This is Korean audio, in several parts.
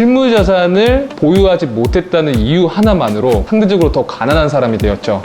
실물자산을 보유하지 못했다는 이유 하나만으로 상대적으로 더 가난한 사람이 되었죠.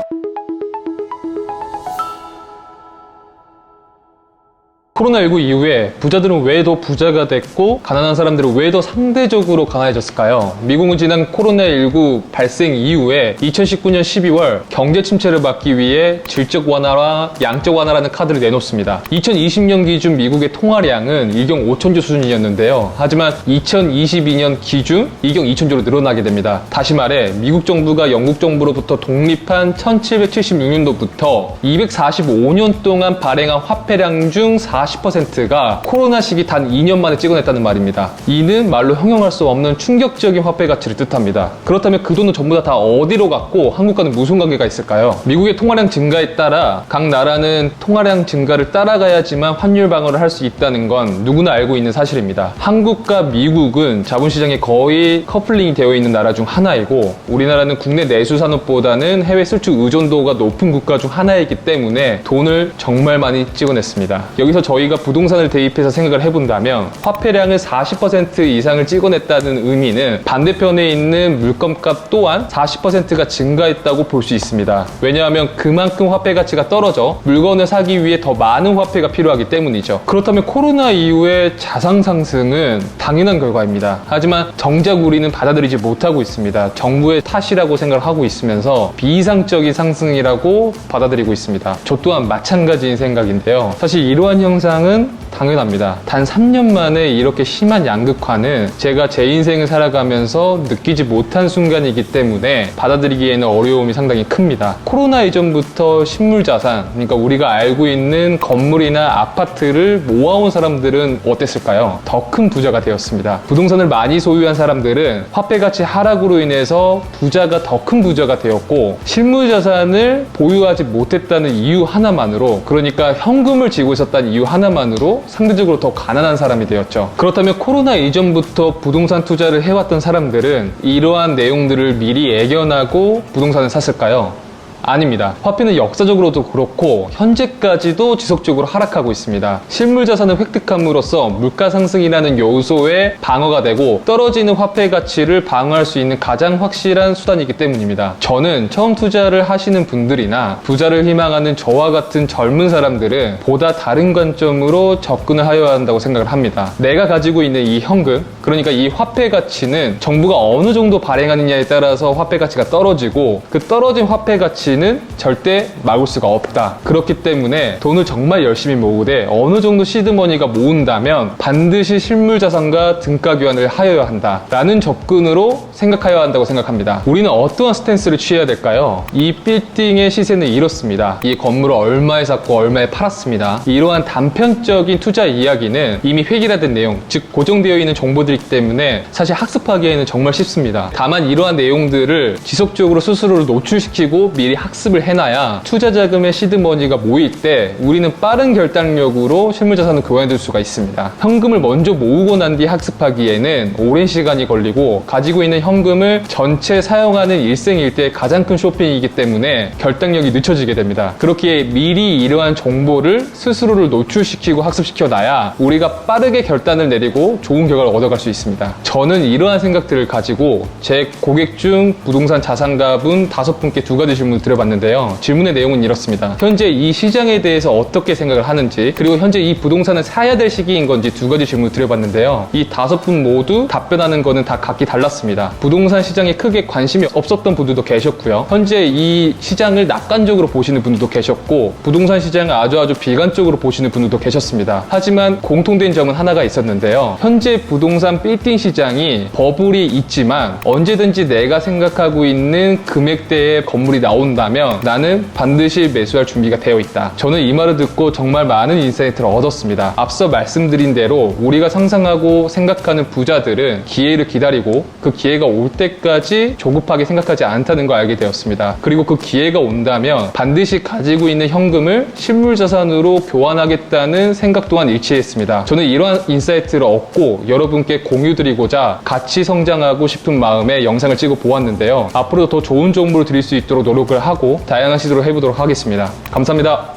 코로나19 이후에 부자들은 왜 더 부자가 됐고 가난한 사람들은 왜 더 상대적으로 가난해졌을까요? 미국은 지난 코로나19 발생 이후에 2019년 12월 경제 침체를 막기 위해 질적 완화와 양적 완화라는 카드를 내놓습니다. 2020년 기준 미국의 통화량은 1경 5천조 수준이었는데요. 하지만 2022년 기준 2경 2천조로 늘어나게 됩니다. 다시 말해 미국 정부가 영국 정부로부터 독립한 1776년도부터 245년 동안 발행한 화폐량 중 40%가 코로나 시기 단 2년 만에 찍어냈다는 말입니다. 이는 말로 형용할 수 없는 충격적인 화폐 가치를 뜻합니다. 그렇다면 그 돈은 전부 다 어디로 갔고 한국과는 무슨 관계가 있을까요? 미국의 통화량 증가에 따라 각 나라는 통화량 증가를 따라가야지만 환율 방어를 할 수 있다는 건 누구나 알고 있는 사실입니다. 한국과 미국은 자본시장에 거의 커플링이 되어 있는 나라 중 하나이고 우리나라는 국내 내수 산업보다는 해외 수출 의존도가 높은 국가 중 하나이기 때문에 돈을 정말 많이 찍어냈습니다. 여기서 저희가 부동산을 대입해서 생각을 해본다면 화폐량을 40% 이상을 찍어냈다는 의미는 반대편에 있는 물건값 또한 40%가 증가했다고 볼 수 있습니다. 왜냐하면 그만큼 화폐 가치가 떨어져 물건을 사기 위해 더 많은 화폐가 필요하기 때문이죠. 그렇다면 코로나 이후의 자산 상승은 당연한 결과입니다. 하지만 정작 우리는 받아들이지 못하고 있습니다. 정부의 탓이라고 생각을 하고 있으면서 비이상적인 상승이라고 받아들이고 있습니다. 저 또한 마찬가지인 생각인데요. 사실 이러한 현상은 당연합니다. 단 3년 만에 이렇게 심한 양극화는 제가 제 인생을 살아가면서 느끼지 못한 순간이기 때문에 받아들이기에는 어려움이 상당히 큽니다. 코로나 이전부터 실물자산, 그러니까 우리가 알고 있는 건물이나 아파트를 모아온 사람들은 어땠을까요? 더 큰 부자가 되었습니다. 부동산을 많이 소유한 사람들은 화폐 가치 하락으로 인해서 부자가 더 큰 부자가 되었고 실물자산을 보유하지 못했다는 이유 하나만으로, 그러니까 현금을 쥐고 있었다는 이유 하나만으로 상대적으로 더 가난한 사람이 되었죠. 그렇다면 코로나 이전부터 부동산 투자를 해왔던 사람들은 이러한 내용들을 미리 예견하고 부동산을 샀을까요? 아닙니다. 화폐는 역사적으로도 그렇고 현재까지도 지속적으로 하락하고 있습니다. 실물자산을 획득함으로써 물가 상승이라는 요소에 방어가 되고 떨어지는 화폐 가치를 방어할 수 있는 가장 확실한 수단이기 때문입니다. 저는 처음 투자를 하시는 분들이나 부자를 희망하는 저와 같은 젊은 사람들은 보다 다른 관점으로 접근을 하여야 한다고 생각을 합니다. 내가 가지고 있는 이 현금, 그러니까 이 화폐 가치는 정부가 어느 정도 발행하느냐에 따라서 화폐 가치가 떨어지고 그 떨어진 화폐 가치는 절대 막을 수가 없다. 그렇기 때문에 돈을 정말 열심히 모으되 어느 정도 시드머니가 모은다면 반드시 실물자산과 등가 교환을 하여야 한다 라는 접근으로 생각하여야 한다고 생각합니다. 우리는 어떠한 스탠스를 취해야 될까요? 이 빌딩의 시세는 이렇습니다. 이 건물을 얼마에 샀고 얼마에 팔았습니다. 이러한 단편적인 투자 이야기는 이미 획일화된 내용, 즉 고정되어 있는 정보들이기 때문에 사실 학습하기에는 정말 쉽습니다. 다만 이러한 내용들을 지속적으로 스스로를 노출시키고 미리 학습을 해놔야 투자 자금의 시드머니가 모일 때 우리는 빠른 결단력으로 실물자산을 교환해둘 수가 있습니다. 현금을 먼저 모으고 난 뒤 학습하기에는 오랜 시간이 걸리고 가지고 있는 현금을 전체 사용하는 일생일대의 가장 큰 쇼핑이기 때문에 결단력이 늦춰지게 됩니다. 그렇기에 미리 이러한 정보를 스스로를 노출시키고 학습시켜 놔야 우리가 빠르게 결단을 내리고 좋은 결과를 얻어갈 수 있습니다. 저는 이러한 생각들을 가지고 제 고객 중 부동산 자산가분 5분께 2가지 질문을 드려봤는데요. 질문의 내용은 이렇습니다. 현재 이 시장에 대해서 어떻게 생각을 하는지, 그리고 현재 이 부동산을 사야 될 시기인 건지 2가지 질문을 드려봤는데요. 이 5분 모두 답변하는 거는 다 각기 달랐습니다. 부동산 시장에 크게 관심이 없었던 분들도 계셨고요. 현재 이 시장을 낙관적으로 보시는 분들도 계셨고 부동산 시장을 아주 비관적으로 보시는 분들도 계셨습니다. 하지만 공통된 점은 하나가 있었는데요. 현재 부동산 빌딩 시장이 버블이 있지만 언제든지 내가 생각하고 있는 금액대의 건물이 나온다면 나는 반드시 매수할 준비가 되어 있다. 저는 이 말을 듣고 정말 많은 인사이트를 얻었습니다. 앞서 말씀드린 대로 우리가 상상하고 생각하는 부자들은 기회를 기다리고 그 기회가 올 때까지 조급하게 생각하지 않다는 걸 알게 되었습니다. 그리고 그 기회가 온다면 반드시 가지고 있는 현금을 실물자산으로 교환하겠다는 생각 또한 일치했습니다. 저는 이러한 인사이트를 얻고 여러분께 공유드리고자 같이 성장하고 싶은 마음에 영상을 찍어 보았는데요. 앞으로도 더 좋은 정보를 드릴 수 있도록 노력을 하고 다양한 시도를 해보도록 하겠습니다. 감사합니다.